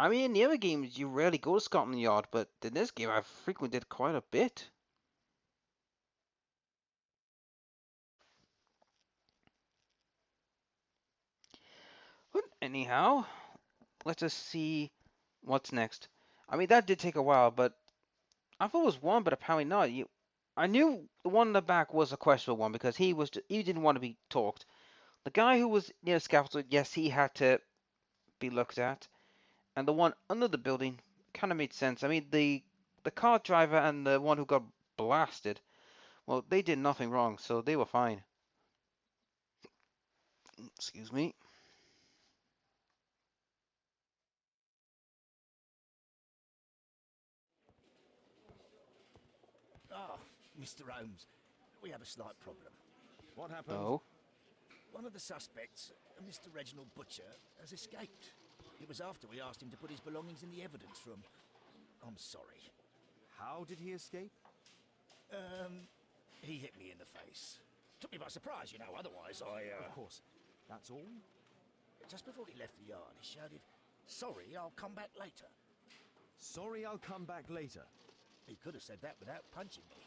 I mean, in the other games, you rarely go to Scotland Yard, but in this game, I've frequented quite a bit. But anyhow, let's just see what's next. I mean, that did take a while, but I thought it was one, but apparently not. I knew the one in the back was a questionable one because he didn't want to be talked. The guy who was near the scaffold, yes, he had to be looked at, and the one under the building kind of made sense. I mean, the car driver and the one who got blasted, well, they did nothing wrong, so they were fine. Excuse me. Ah, Mr. Holmes, we have a slight problem. What happened? Oh, One of the suspects, Mr. Reginald Butcher, has escaped. It was after we asked him to put his belongings in the evidence room. I'm sorry. How did he escape? He hit me in the face. Took me by surprise, you know, otherwise Of course. That's all? Just before he left the yard, he shouted, "Sorry, I'll come back later." Sorry, I'll come back later. He could have said that without punching me.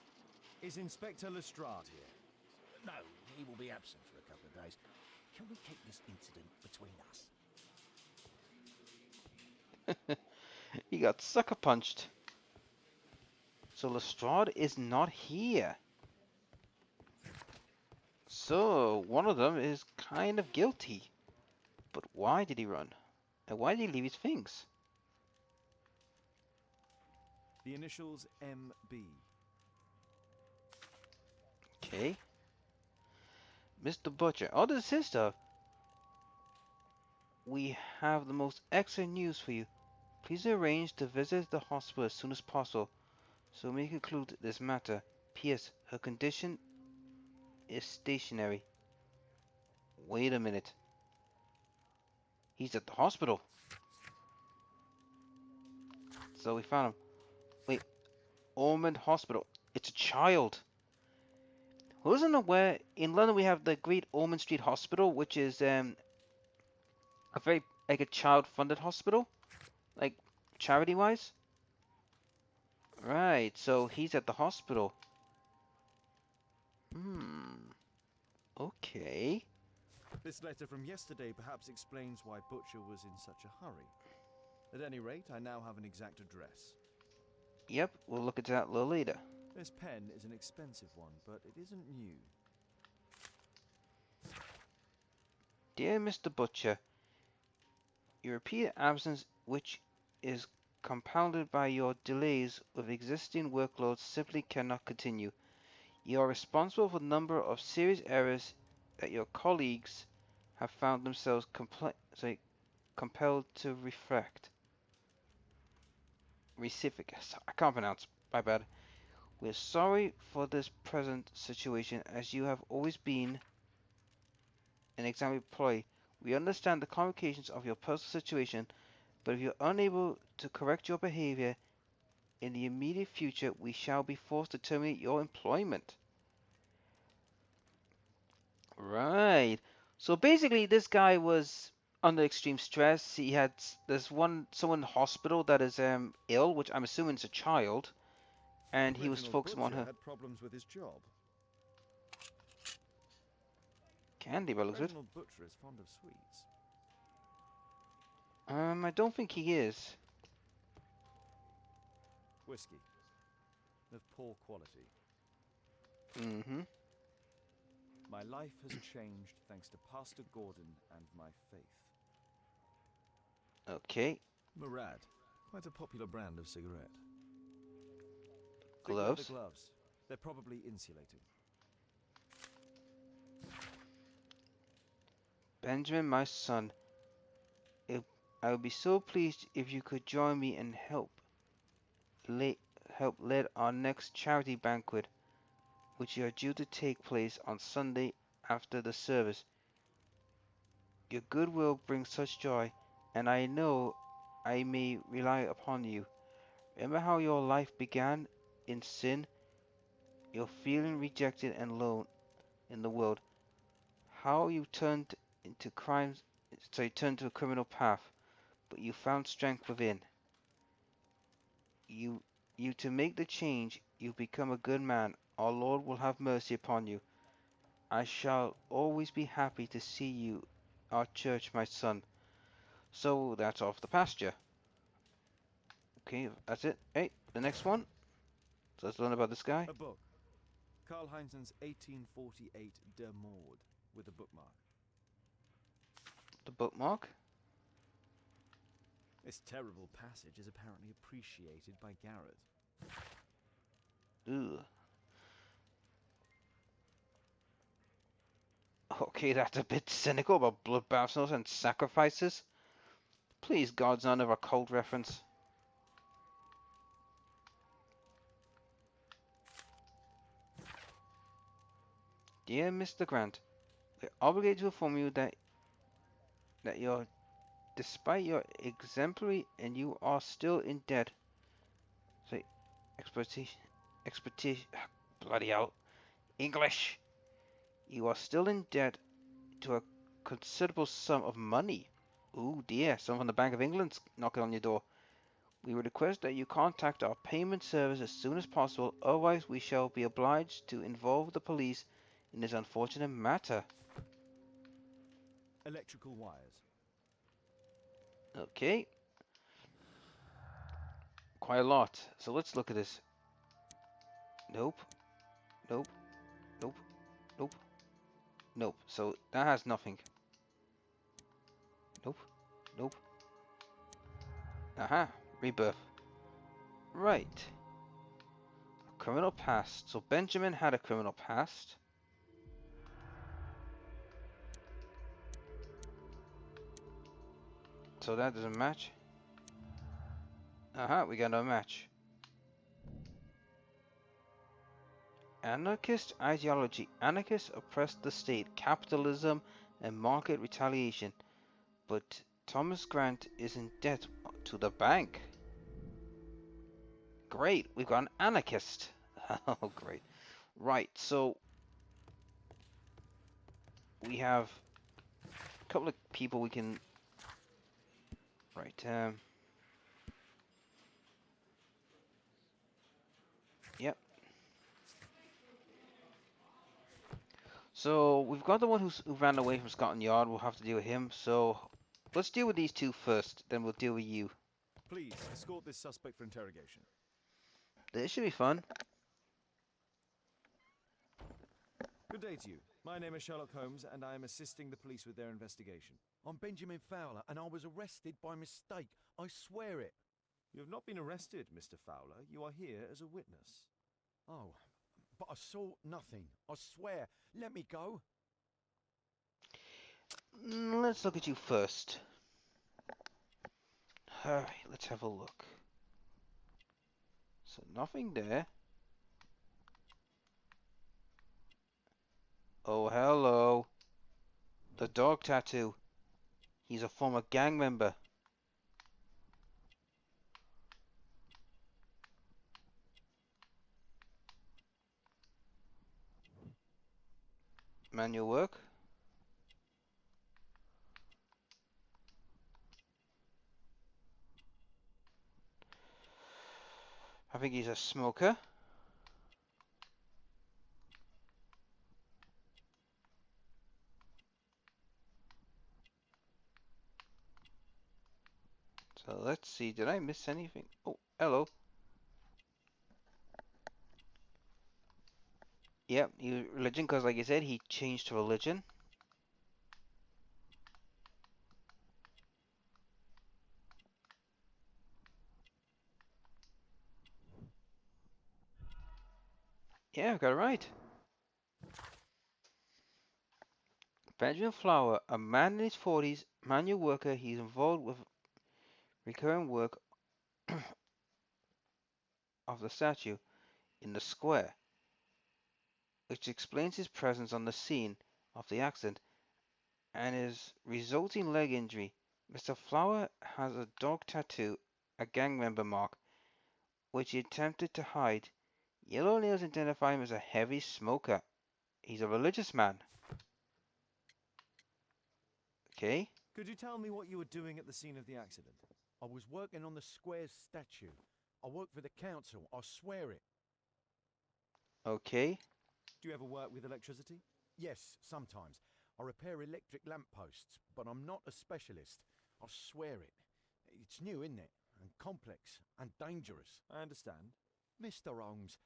Is Inspector Lestrade here? No, he will be absent for a couple of days. Can we keep this incident between us? he got sucker punched. So Lestrade is not here. So one of them is kind of guilty. But why did he run? And why did he leave his things? The initials MB. Okay. Mr. Butcher. Oh, this is his stuff. We have the most excellent news for you. Please arrange to visit the hospital as soon as possible, so we may conclude this matter. P.S. Her condition is stationary. Wait a minute. He's at the hospital. So we found him. Wait, Ormond Hospital. It's a child. Who isn't aware, in London we have the Great Ormond Street Hospital, which is a very like a child-funded hospital, like charity-wise. Right. So he's at the hospital. Hmm. Okay. This letter from yesterday perhaps explains why Butcher was in such a hurry. At any rate, I now have an exact address. Yep. We'll look at that a little later. This pen is an expensive one, but it isn't new. Dear Mr. Butcher, your repeated absence, which is compounded by your delays with existing workloads, simply cannot continue. You are responsible for a number of serious errors that your colleagues have found themselves compelled to reflect. Recificus. I can't pronounce. My bad. We are sorry for this present situation, as you have always been an exemplary employee. We understand the complications of your personal situation, but if you are unable to correct your behavior in the immediate future, we shall be forced to terminate your employment. Right. So basically, this guy was under extreme stress. He had there's someone in the hospital that is ill, which I'm assuming is a child, and he was Reginald focusing on Butcher her. had problems with his job. Candy by looks of it. Reginald Butcher is fond of sweets. I don't think he is. Whiskey. Of poor quality. Mm-hmm. My life has changed thanks to Pastor Gordon and my faith. Okay. Murad. Quite a popular brand of cigarette. Thick leather Gloves. gloves. They're probably insulating. Benjamin, my son, if, I would be so pleased if you could join me and le- help lead our next charity banquet, which are due to take place on Sunday after the service. Your goodwill brings such joy, and I know I may rely upon you. Remember how your life began in sin, your feeling rejected and alone in the world, how you turned into turned to a criminal path, but you found strength within. You to make the change, you become a good man. Our Lord will have mercy upon you. I shall always be happy to see you, our church, my son. So that's off the pasture. Okay, that's it. Hey, the next one. So let's learn about this guy. A book. Karl Heinzen's 1848 De Mord, with a bookmark. The bookmark. This terrible passage is apparently appreciated by Garrett. Ugh. Okay, that's a bit cynical about bloodbaths and sacrifices. Please, God's none of a cult reference. Dear Mr. Grant, we're obligated to inform you that you're, despite your exemplary, and you are still in debt. Say, expertise, bloody hell, English. You are still in debt to a considerable sum of money. Ooh dear, someone from the Bank of England's knocking on your door. We would request that you contact our payment service as soon as possible, otherwise we shall be obliged to involve the police in this unfortunate matter. Electrical wires. Okay. Quite a lot. So let's look at this. Nope. Nope. Nope. Nope. Nope. So that has nothing. Nope. Nope. Aha. Rebirth. Right. A criminal past. So Benjamin had a criminal past. So that doesn't match. Aha, we got no match. Anarchist ideology. Anarchists oppressed the state, capitalism, and market retaliation. But Thomas Grant is in debt to the bank. Great, we've got an anarchist. Oh, great. Right, so we have a couple of people we can. Right, yep. So we've got the one who ran away from Scotland Yard. We'll have to deal with him. So let's deal with these two first, then we'll deal with you. Please, escort this suspect for interrogation. This should be fun. Good day to you. My name is Sherlock Holmes, and I am assisting the police with their investigation. I'm Benjamin Fowler, and I was arrested by mistake. I swear it. You have not been arrested, Mr. Fowler. You are here as a witness. Oh, but I saw nothing. I swear. Let me go. Let's look at you first. Alright, let's have a look. So nothing there. Oh, hello. The dog tattoo. He's a former gang member. Manual work. I think he's a smoker. So let's see, did I miss anything? Oh, hello. Yep, religion, because like I said, he changed to religion. Yeah, I got it right. Benjamin Flower, a man in his 40s, manual worker. He's involved with recurring work of the statue in the square, which explains his presence on the scene of the accident and his resulting leg injury. Mr. Flower has a dog tattoo, a gang member mark, which he attempted to hide. Yellow nails identify him as a heavy smoker. He's a religious man. Okay. Could you tell me what you were doing at the scene of the accident? I was working on the square's statue. I work for the council, I swear it. Okay. Do you ever work with electricity? Yes, sometimes. I repair electric lampposts, but I'm not a specialist. I swear it. It's new, isn't it? And complex and dangerous. I understand. Mr. Holmes,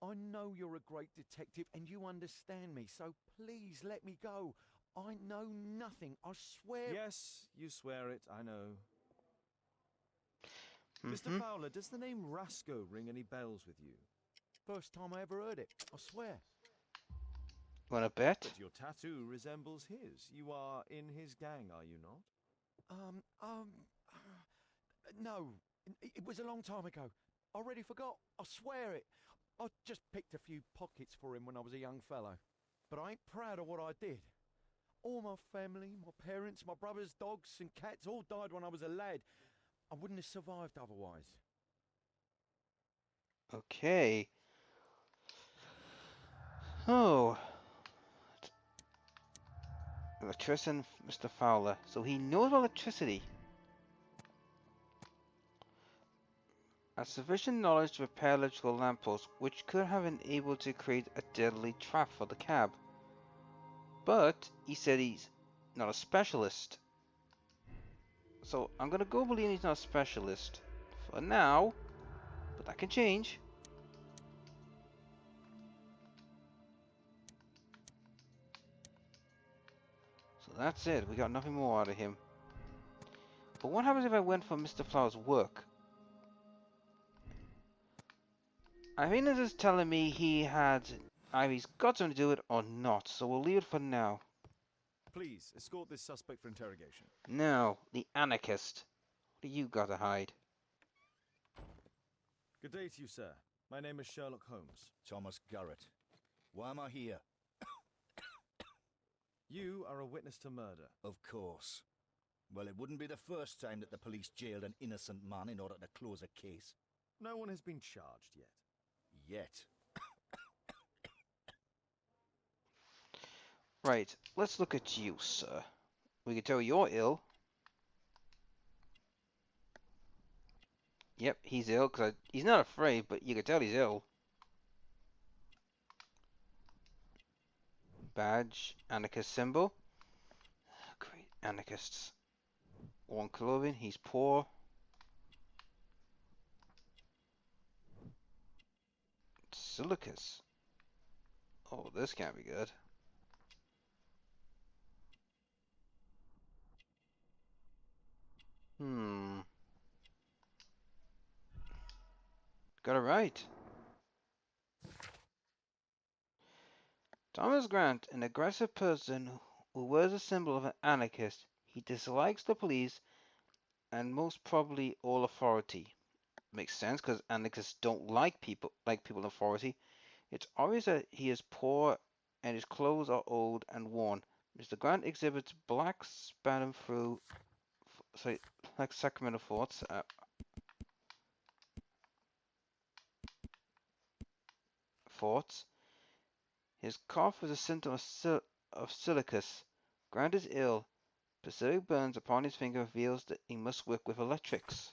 I know you're a great detective and you understand me, so please let me go. I know nothing, I swear. Yes, you swear it, I know. Mr. Mm-hmm. Fowler, does the name Rasco ring any bells with you? First time I ever heard it, I swear. Wanna bet? But your tattoo resembles his. You are in his gang, are you not? No. It was a long time ago. I already forgot, I swear it. I just picked a few pockets for him when I was a young fellow. But I ain't proud of what I did. All my family, my parents, my brothers, dogs and cats all died when I was a lad. I wouldn't have survived otherwise. Okay. Oh. Electrician, Mr. Fowler. So he knows electricity. Has sufficient knowledge to repair electrical lampposts, which could have been able to create a deadly trap for the cab. But he said he's not a specialist. So I'm gonna go believe he's not a specialist for now, but that can change. So that's it. We got nothing more out of him. But what happens if I went for Mr. Flower's work? I think this is telling me either he's got something to do with it or not. So we'll leave it for now. Please, escort this suspect for interrogation. Now, the anarchist. What do you got to hide? Good day to you, sir. My name is Sherlock Holmes. Thomas Garrett. Why am I here? You are a witness to murder. Of course. Well, it wouldn't be the first time that the police jailed an innocent man in order to close a case. No one has been charged yet. Yet. Right, let's look at you, sir. We can tell you're ill. Yep, he's ill, because he's not afraid, but you can tell he's ill. Badge, anarchist symbol. Great, anarchists. Worn clothing, he's poor. Silicus. Oh, this can't be good. Got it right. Thomas Grant, an aggressive person who wears a symbol of an anarchist. He dislikes the police and most probably all authority. Makes sense because anarchists don't like people in authority. It's obvious that he is poor and his clothes are old and worn. Mr. Grant exhibits black spanning through like Sacramento forts. His cough is a symptom of silicus. Grant is ill. Specific burns upon his finger reveals that he must work with electrics.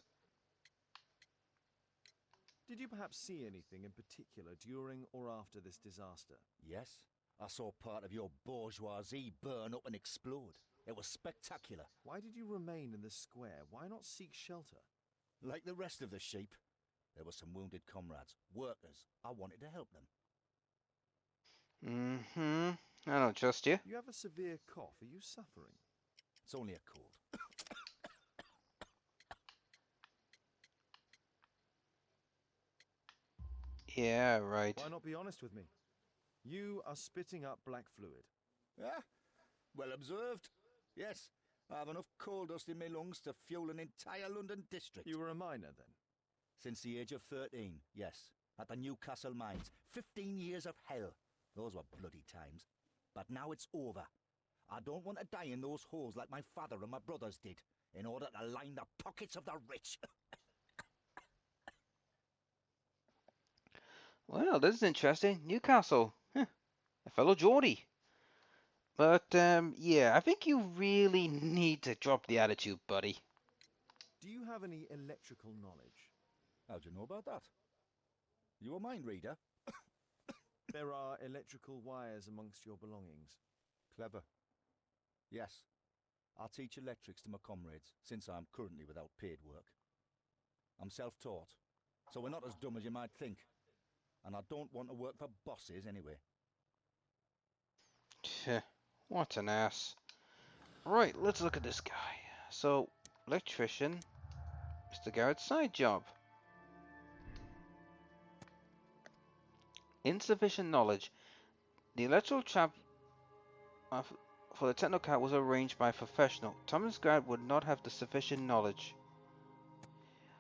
Did you perhaps see anything in particular during or after this disaster? Yes, I saw part of your bourgeoisie burn up and explode. It was spectacular. Why did you remain in the square? Why not seek shelter? Like the rest of the sheep, there were some wounded comrades, workers. I wanted to help them. I don't trust you. You have a severe cough. Are you suffering? It's only a cold. Yeah, right. Why not be honest with me? You are spitting up black fluid. Ah, well observed. Yes, I have enough coal dust in my lungs to fuel an entire London district. You were a miner then? Since the age of 13, yes. At the Newcastle mines. 15 years of hell. Those were bloody times. But now it's over. I don't want to die in those holes like my father and my brothers did, in order to line the pockets of the rich. Well, this is interesting. Newcastle. A fellow Geordie. But, yeah, I think you really need to drop the attitude, buddy. Do you have any electrical knowledge? How do you know about that? You a mind reader? There are electrical wires amongst your belongings. Clever. Yes. I teach electrics to my comrades, since I'm currently without paid work. I'm self-taught, so we're not as dumb as you might think. And I don't want to work for bosses anyway. Tch, what an ass. Right, let's look at this guy. So, electrician, Mr. Garrett's side job. Insufficient knowledge. The electrical trap for the Technocat was arranged by a professional. Thomas Garrett would not have the sufficient knowledge.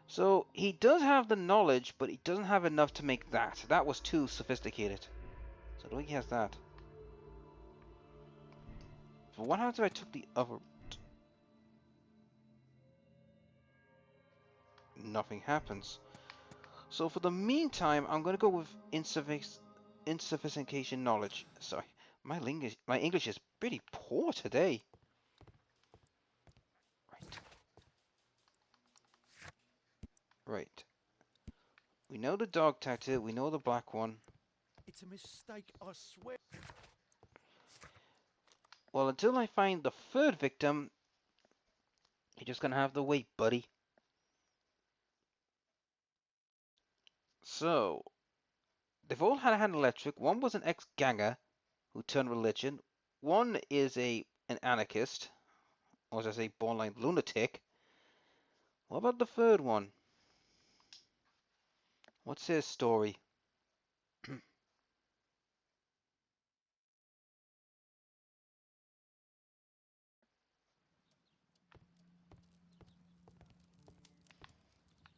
So, he does have the knowledge, but he doesn't have enough to make that. That was too sophisticated. So, I don't think he has that. But what happens if I took the other route? Nothing happens. So for the meantime, I'm going to go with insufficient knowledge. Sorry, my English is pretty poor today. Right. Right. We know the dog tattoo. We know the black one. It's a mistake, I swear. Well, until I find the third victim, you're just going to have to wait, buddy. So, they've all had an electric. One was an ex-ganger who turned religion. One is an anarchist, or as I say, borderline lunatic. What about the third one? What's his story?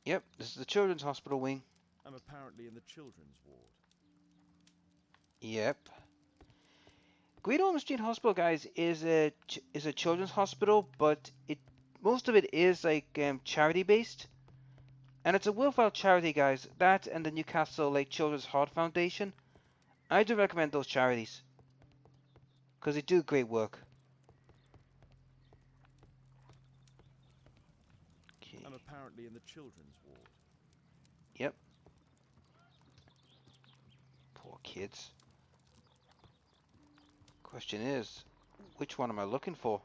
Yep, this is the children's hospital wing. I'm apparently in the children's ward. Yep. Great Ormond Street Hospital, guys, is a children's hospital, but most of it is like charity based, and it's a worthwhile charity, guys. That and the Newcastle Lake Children's Heart Foundation. I do recommend those charities because they do great work. Okay. I'm apparently in the children's ward. Yep. Poor kids. Question is, which one am I looking for?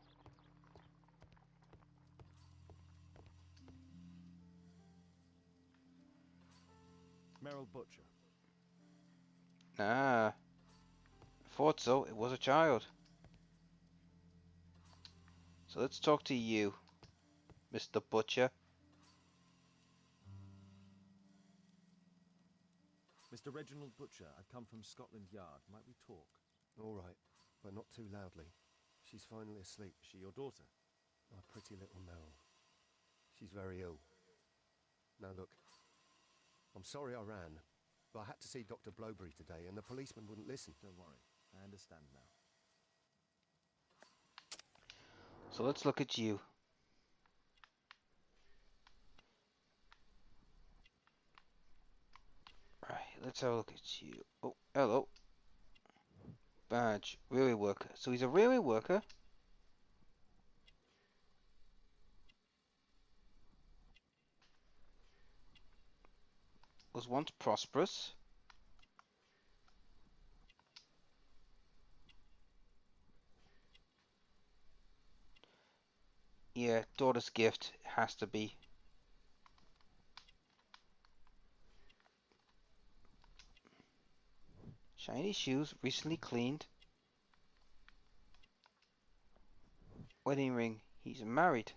Merrill Butcher. Ah, I thought so. It was a child. So let's talk to you, Mr. Butcher. Mr. Reginald Butcher, I've come from Scotland Yard. Might we talk? All right, but not too loudly. She's finally asleep. Is she your daughter? My pretty little Merrill. She's very ill. Now look, I'm sorry I ran, but I had to see Dr. Blowberry today and the policeman wouldn't listen. Don't worry, I understand now. So let's look at you. Right, let's have a look at you. Oh, hello. Badge, railway worker. So he's a railway worker. Was once prosperous. Yeah, daughter's gift has to be. Shiny shoes, recently cleaned. Wedding ring, he's married.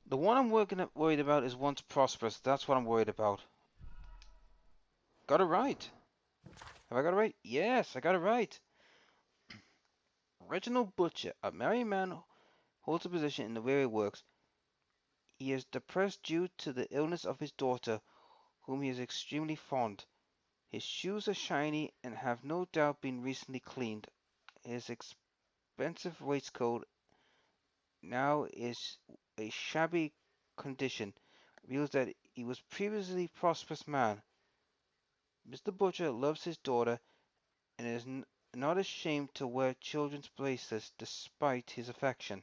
The one I'm worried about is once prosperous. That's what I'm worried about. Got it right. Have I got it right? Yes, I got it right. Reginald Butcher, a married man, holds a position in the railway works. He is depressed due to the illness of his daughter, whom he is extremely fond. His shoes are shiny and have no doubt been recently cleaned. His expensive waistcoat now is a shabby condition, reveals that he was previously a prosperous man. Mr. Butcher loves his daughter and is not ashamed to wear children's bracelets despite his affection.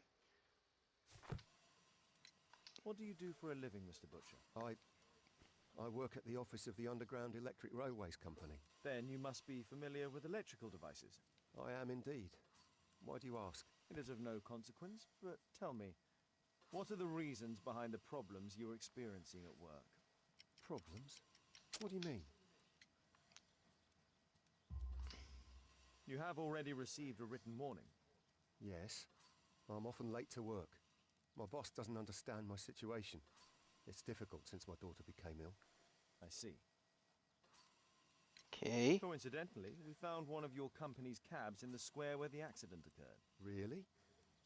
What do you do for a living, Mr. Butcher? I work at the office of the Underground Electric Railways Company. Then you must be familiar with electrical devices. I am indeed. Why do you ask? It is of no consequence, but tell me, what are the reasons behind the problems you're experiencing at work? Problems? What do you mean? You have already received a written warning. Yes. I'm often late to work. My boss doesn't understand my situation. It's difficult since my daughter became ill. I see. Okay. Coincidentally, we found one of your company's cabs in the square where the accident occurred. Really?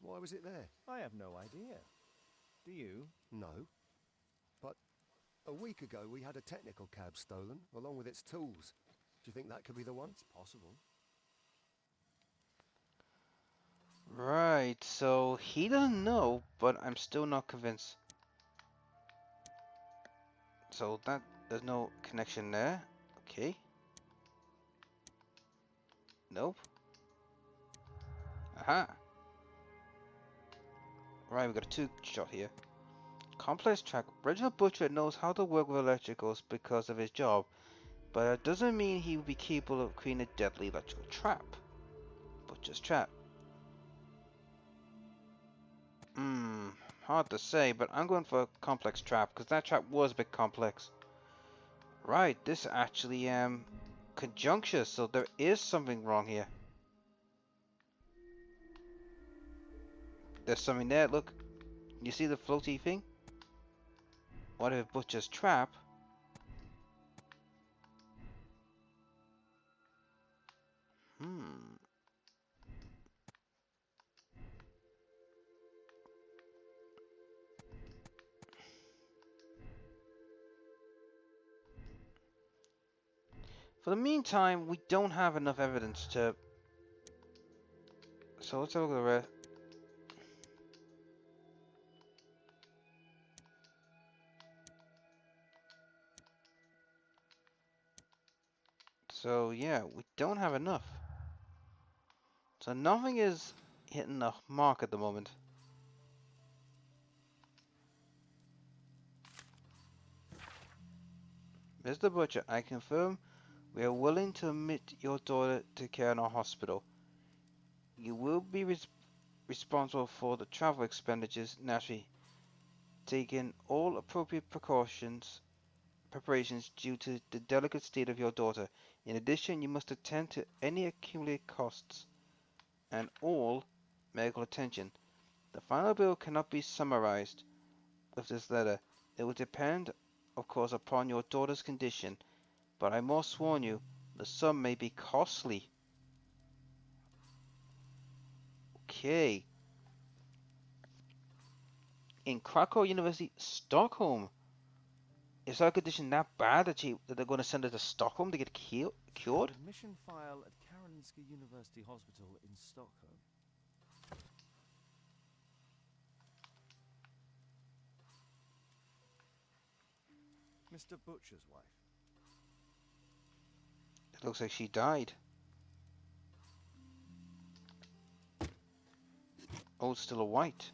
Why was it there? I have no idea. Do you? No. But a week ago we had a technical cab stolen, along with its tools. Do you think that could be the one? It's possible. Right, so he doesn't know, but I'm still not convinced. So there's no connection there. Okay. Nope. Aha. Right, we got a two shot here. Complex track. Reginald Butcher knows how to work with electricals because of his job, but that doesn't mean he would be capable of creating a deadly electrical trap. Butcher's trap. Hard to say, but I'm going for a complex trap because that trap was a bit complex. Right, this actually conjuncture, so there is something wrong here. There's something there. Look, you see the floaty thing? What if Butcher's trap? For the meantime, we don't have enough evidence to. So let's have a look at the rest. So yeah, we don't have enough. So nothing is hitting the mark at the moment. Mr. Butcher, I confirm we are willing to admit your daughter to care in our hospital. You will be responsible for the travel expenditures, naturally, taking all appropriate preparations due to the delicate state of your daughter. In addition, you must attend to any accumulated costs and all medical attention. The final bill cannot be summarized with this letter. It will depend, of course, upon your daughter's condition, but I must warn you, the sum may be costly. Okay. In Krakow University, Stockholm. Is her condition that bad that they're going to send her to Stockholm to get cured? Admission file at Karolinska University Hospital in Stockholm. Mr. Butcher's wife. It looks like she died. Oh, it's still a white.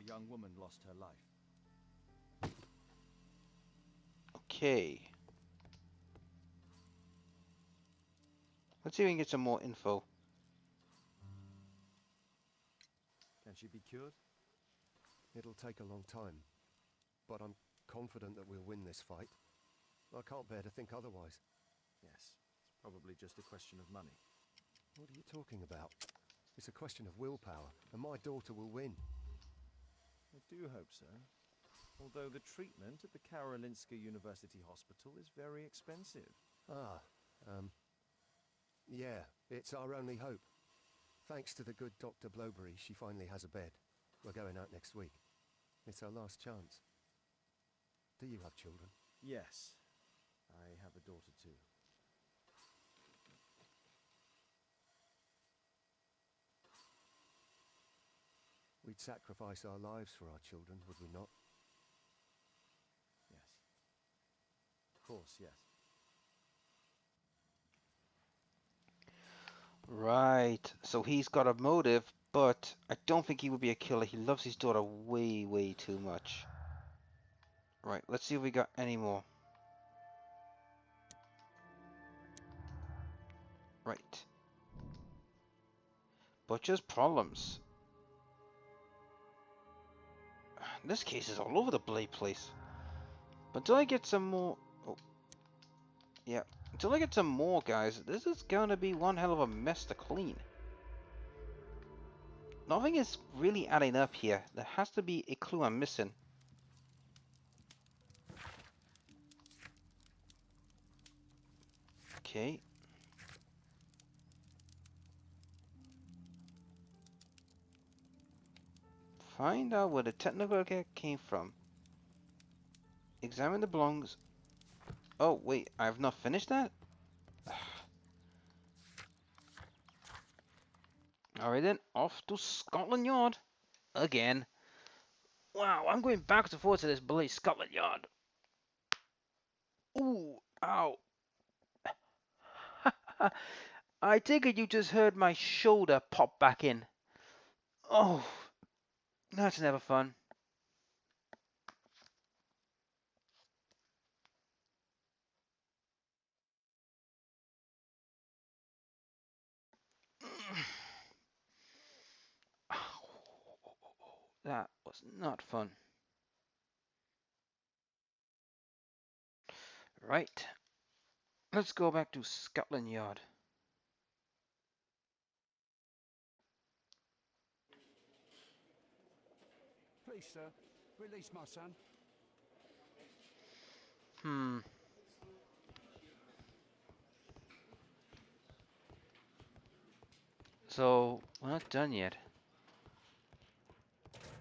A young woman lost her life. Okay. Let's see if we can get some more info. Can she be cured? It'll take a long time, but I'm confident that we'll win this fight. I can't bear to think otherwise. Yes. It's probably just a question of money. What are you talking about? It's a question of willpower, and my daughter will win. I do hope so. Although the treatment at the Karolinska University Hospital is very expensive. Yeah, it's our only hope. Thanks to the good Dr. Blowberry, she finally has a bed. We're going out next week. It's our last chance. Do you have children? Yes. I have a daughter too. We'd sacrifice our lives for our children, would we not? Yes. Of course, yes. Right. So he's got a motive, but I don't think he would be a killer. He loves his daughter way, way too much. Right. Let's see if we got any more. Right. Butcher's problems. This case is all over the place. But until I get some more... Oh, yeah. Until I get some more, guys, this is going to be one hell of a mess to clean. Nothing is really adding up here. There has to be a clue I'm missing. Okay. Find out where the technical get came from. Examine the belongings. Oh, wait, I have not finished that? Alright then, off to Scotland Yard. Again. Wow, I'm going backwards and forwards to this bloody Scotland Yard. Ooh, ow. I take it you just heard my shoulder pop back in. Oh, that's never fun. That was not fun. Right. Let's go back to Scotland Yard. Please, sir, release my son. So, we're not done yet.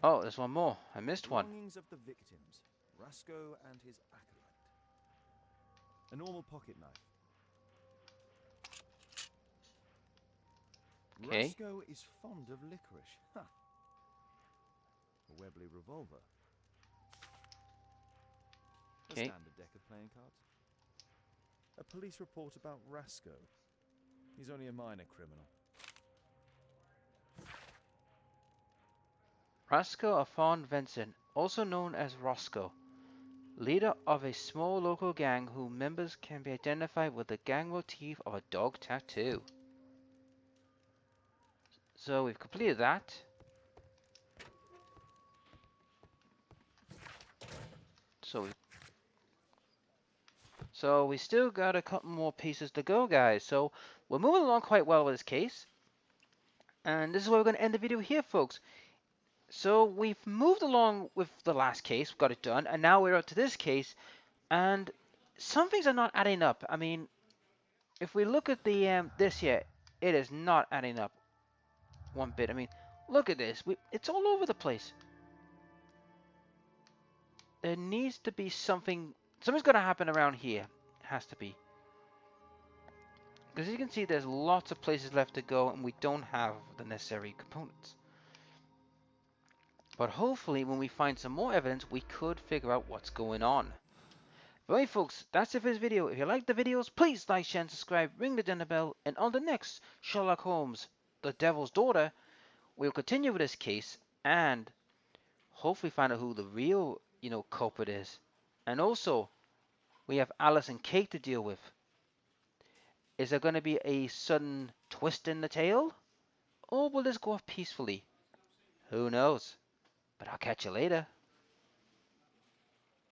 Oh, there's one more. I missed one. Belongings of the victims, Rasco and his acolyte. A normal pocket knife. Okay. Rasco is fond of licorice. Ha! A Webley revolver. A Okay. standard deck of playing cards. A police report about Rasco. He's only a minor criminal. Roscoe Afon Vincent, also known as Roscoe, leader of a small local gang whose members can be identified with the gang motif of a dog tattoo. So we've completed that. So we still got a couple more pieces to go, guys. So we're moving along quite well with this case. And this is where we're going to end the video here, folks. So we've moved along with the last case, got it done, and now we're up to this case, and some things are not adding up. I mean, if we look at the this here, it is not adding up one bit. I mean, look at this. It's all over the place. There needs to be something. Something's going to happen around here. It has to be. Because as you can see, there's lots of places left to go, and we don't have the necessary components. But hopefully, when we find some more evidence, we could figure out what's going on. Alright folks, that's it for this video. If you like the videos, please like, share, and subscribe, ring the dinner bell, and on the next Sherlock Holmes, The Devil's Daughter, we'll continue with this case, and hopefully find out who the real, culprit is. And also, we have Alice and Kate to deal with. Is there going to be a sudden twist in the tale? Or will this go off peacefully? Who knows? But I'll catch you later.